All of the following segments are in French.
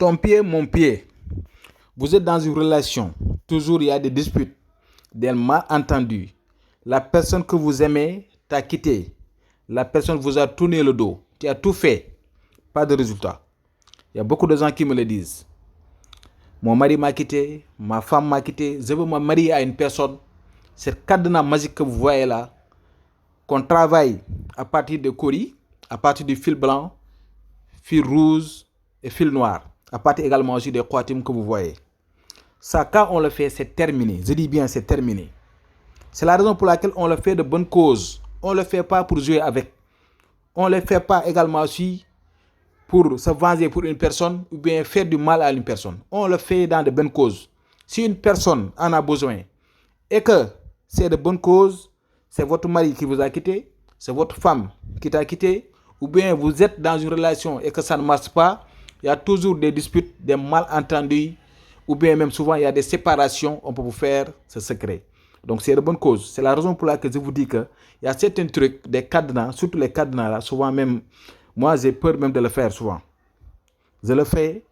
Ton pied, mon pied. Vous êtes dans une relation. Toujours il y a des disputes, des malentendus. La personne que vous aimez t'a quitté. La personne vous a tourné le dos. Tu as tout fait. Pas de résultat. Il y a beaucoup de gens qui me le disent. Mon mari m'a quitté, ma femme m'a quitté. Je veux me marier à une personne. Cette cadenas magique que vous voyez là, qu'on travaille à partir de cori, à partir du fil blanc, fil rouge et fil noir. À partir également aussi des khawatim que vous voyez. Ça, quand on le fait, c'est terminé. Je dis bien, c'est terminé. C'est la raison pour laquelle on le fait de bonne cause. On ne le fait pas pour jouer avec. On ne le fait pas également aussi pour se venger pour une personne ou bien faire du mal à une personne. On le fait dans de bonnes causes. Si une personne en a besoin et que c'est de bonnes causes, c'est votre mari qui vous a quitté, c'est votre femme qui t'a quitté, ou bien vous êtes dans une relation et que ça ne marche pas, il y a toujours des disputes, des malentendus, ou bien même souvent il y a des séparations, on peut vous faire ce secret. Donc c'est de bonne cause. C'est la raison pour laquelle je vous dis qu'il y a certains trucs, des cadenas, surtout les cadenas là, souvent même, moi j'ai peur même de le faire souvent. Je le fais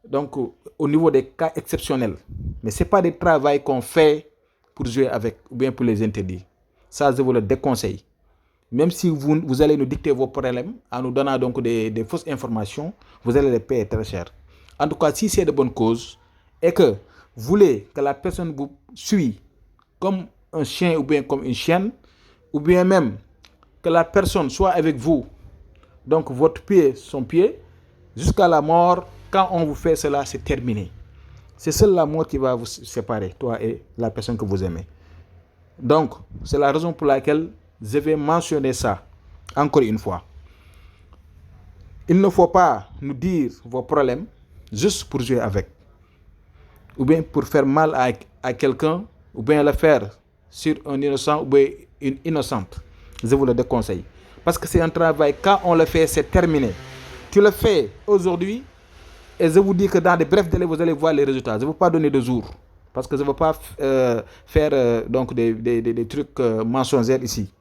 donc au niveau des cas exceptionnels. Mais ce n'est pas des travaux qu'on fait pour jouer avec ou bien pour les interdire. Ça, je vous le déconseille. Même si vous allez nous dicter vos problèmes en nous donnant donc des fausses informations, vous allez les payer très cher. En tout cas, si c'est de bonne cause et que vous voulez que la personne vous suive comme un chien ou bien comme une chienne, ou bien même que la personne soit avec vous, donc votre pied, son pied, jusqu'à la mort, quand on vous fait cela, c'est terminé. C'est seule la mort qui va vous séparer, toi et la personne que vous aimez. Donc, c'est la raison pour laquelle je vais mentionner ça encore une fois. Il ne faut pas nous dire vos problèmes juste pour jouer avec. Ou bien pour faire mal à quelqu'un, ou bien le faire sur un innocent ou bien une innocente. Je vous le déconseille. Parce que c'est un travail, quand on le fait, c'est terminé. Tu le fais aujourd'hui, et je vous dis que dans de brefs délais, vous allez voir les résultats. Je ne veux pas donner de jours. Parce que je ne veux pas faire donc des trucs mensongers ici.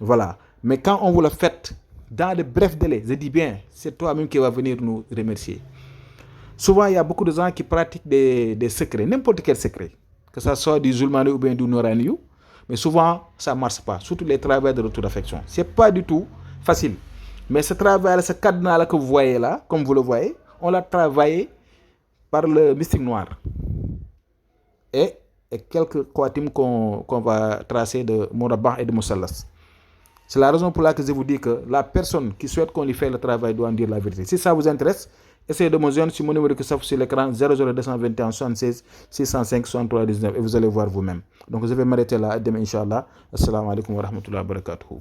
Voilà. Mais quand on vous le fait dans de brefs délais, je dis bien, c'est toi-même qui va venir nous remercier. Souvent, il y a beaucoup de gens qui pratiquent des secrets, n'importe quel secret. Que ce soit du zulmani ou bien du norani. Mais souvent, ça ne marche pas. Surtout les travaux de retour d'affection. Ce n'est pas du tout facile. Mais ce travail, ce cadenas-là que vous voyez là, comme vous le voyez, on l'a travaillé par le mystique noir. Et quelques khawatim qu'on va tracer de Morabah et de Moussalas. C'est la raison pour laquelle je vous dis que la personne qui souhaite qu'on lui fasse le travail doit en dire la vérité. Si ça vous intéresse, essayez de me joindre sur mon numéro qui s'affiche sur l'écran 00221 76 605 63 19 et vous allez voir vous-même. Donc je vais m'arrêter là. Demain, Inch'Allah. Assalamu alaikum wa rahmatullahi wa barakatuhu.